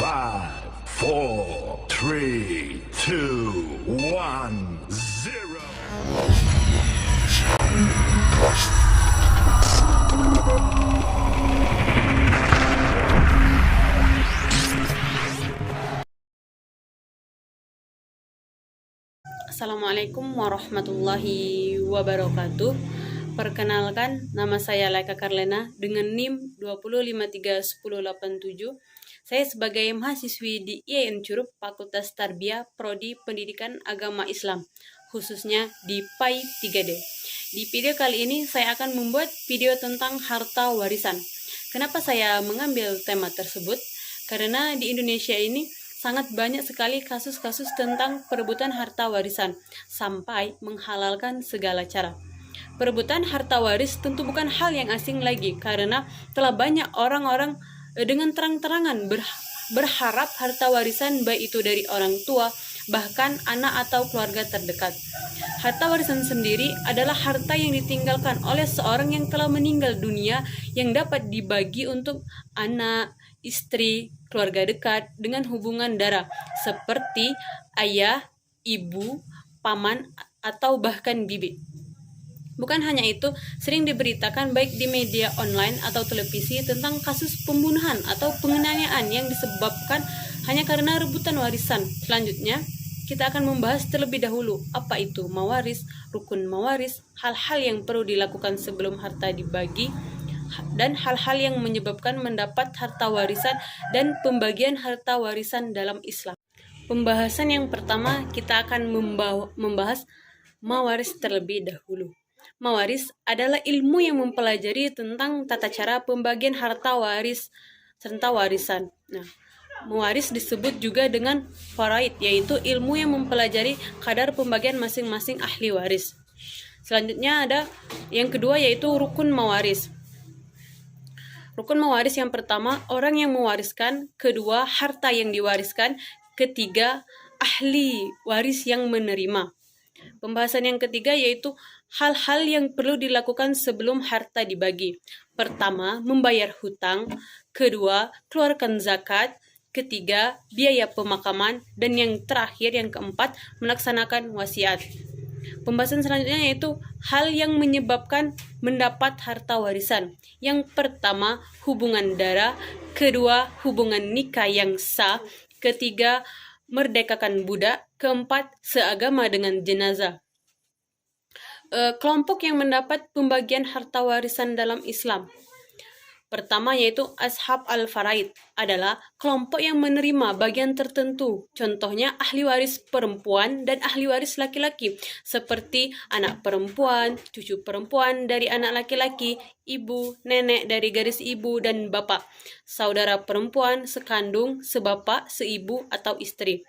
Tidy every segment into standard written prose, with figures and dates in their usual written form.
5, 4, 3, 2, 1, 0. Assalamualaikum warahmatullahi wabarakatuh. Perkenalkan, nama saya Laika Karlena dengan NIM 205310887. Saya sebagai mahasiswi di IAIN Curup Fakultas Tarbiyah Prodi Pendidikan Agama Islam, khususnya di PAI 3D. Di video kali ini saya akan membuat video tentang harta warisan. Kenapa saya mengambil tema tersebut? Karena di Indonesia ini sangat banyak sekali kasus-kasus tentang perebutan harta warisan sampai menghalalkan segala cara. Perebutan harta waris tentu bukan hal yang asing lagi karena telah banyak orang-orang dengan terang-terangan berharap harta warisan baik itu dari orang tua, bahkan anak atau keluarga terdekat. Harta warisan sendiri adalah harta yang ditinggalkan oleh seorang yang telah meninggal dunia yang dapat dibagi untuk anak, istri, keluarga dekat dengan hubungan darah seperti ayah, ibu, paman, atau bahkan bibi. Bukan hanya itu, sering diberitakan baik di media online atau televisi tentang kasus pembunuhan atau penganiayaan yang disebabkan hanya karena rebutan warisan. Selanjutnya, kita akan membahas terlebih dahulu apa itu mawaris, rukun mawaris, hal-hal yang perlu dilakukan sebelum harta dibagi, dan hal-hal yang menyebabkan mendapat harta warisan dan pembagian harta warisan dalam Islam. Pembahasan yang pertama, kita akan membahas mawaris terlebih dahulu. Mawaris adalah ilmu yang mempelajari tentang tata cara pembagian harta waris serta warisan. Nah, mawaris disebut juga dengan faraid, yaitu ilmu yang mempelajari kadar pembagian masing-masing ahli waris. Selanjutnya ada yang kedua, yaitu rukun mawaris. Rukun mawaris yang pertama, orang yang mewariskan. Kedua, harta yang diwariskan. Ketiga, ahli waris yang menerima. Pembahasan yang ketiga yaitu hal-hal yang perlu dilakukan sebelum harta dibagi. Pertama, membayar hutang. Kedua, keluarkan zakat. Ketiga, biaya pemakaman. Dan yang terakhir, yang keempat, melaksanakan wasiat. Pembahasan selanjutnya yaitu hal yang menyebabkan mendapat harta warisan. Yang pertama, hubungan darah. Kedua, hubungan nikah yang sah. Ketiga, merdekakan budak. Keempat, seagama dengan jenazah. Kelompok yang mendapat pembagian harta warisan dalam Islam. Pertama yaitu ashab al-faraid, adalah kelompok yang menerima bagian tertentu. Contohnya ahli waris perempuan dan ahli waris laki-laki, seperti anak perempuan, cucu perempuan dari anak laki-laki, ibu, nenek dari garis ibu dan bapak, saudara perempuan, sekandung, sebapak, seibu atau istri.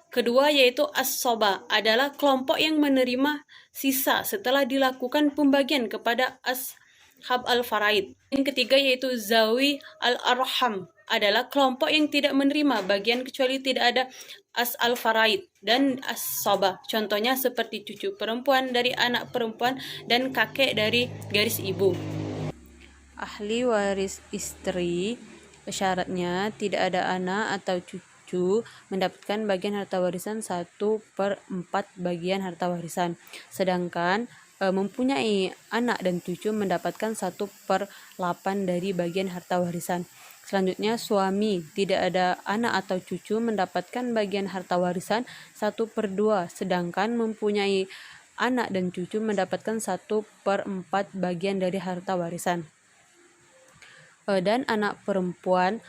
Kedua yaitu as-soba, adalah kelompok yang menerima sisa setelah dilakukan pembagian kepada ashab al-faraid. Yang ketiga yaitu zawi al-arham, adalah kelompok yang tidak menerima bagian kecuali tidak ada al-faraid dan as-soba. Contohnya seperti cucu perempuan dari anak perempuan dan kakek dari garis ibu. Ahli waris istri, syaratnya tidak ada anak atau cucu mendapatkan bagian harta warisan 1/4 bagian harta warisan. Sedangkan mempunyai anak dan cucu mendapatkan 1/8 dari bagian harta warisan. Selanjutnya, suami tidak ada anak atau cucu mendapatkan bagian harta warisan 1/2, sedangkan mempunyai anak dan cucu mendapatkan 1/4 bagian dari harta warisan. Dan anak perempuan,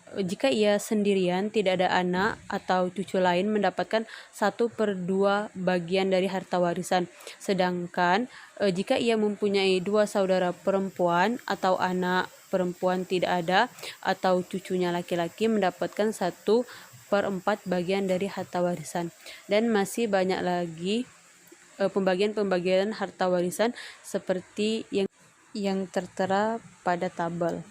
jika ia sendirian tidak ada anak atau cucu lain, mendapatkan 1/2 bagian dari harta warisan. Sedangkan jika ia mempunyai 2 saudara perempuan atau anak perempuan tidak ada atau cucunya laki-laki, mendapatkan 1/4 bagian dari harta warisan. Dan masih banyak lagi pembagian-pembagian harta warisan seperti yang tertera pada tabel.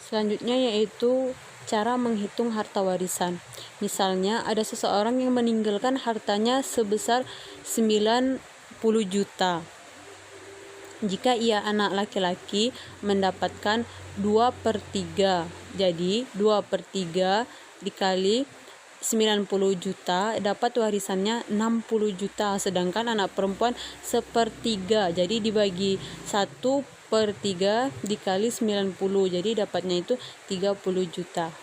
Selanjutnya yaitu cara menghitung harta warisan. Misalnya ada seseorang yang meninggalkan hartanya sebesar 90 juta. Jika ia anak laki-laki mendapatkan 2/3. Jadi 2/3 dikali 90 juta dapat warisannya 60 juta. Sedangkan anak perempuan 1/3. Jadi dibagi 1/3 dikali 90. Jadi dapatnya itu 30 juta.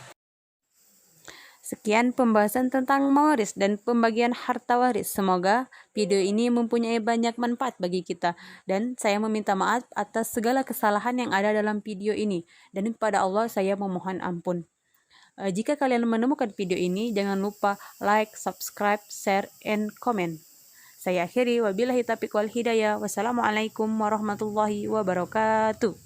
Sekian pembahasan tentang mewaris dan pembagian harta waris. Semoga video ini mempunyai banyak manfaat bagi kita. Dan saya meminta maaf atas segala kesalahan yang ada dalam video ini. Dan kepada Allah saya memohon ampun. Jika kalian menemukan video ini, jangan lupa like, subscribe, share, and comment. Saya akhiri, wabillahi taufiq wal hidayah. Wassalamualaikum warahmatullahi wabarakatuh.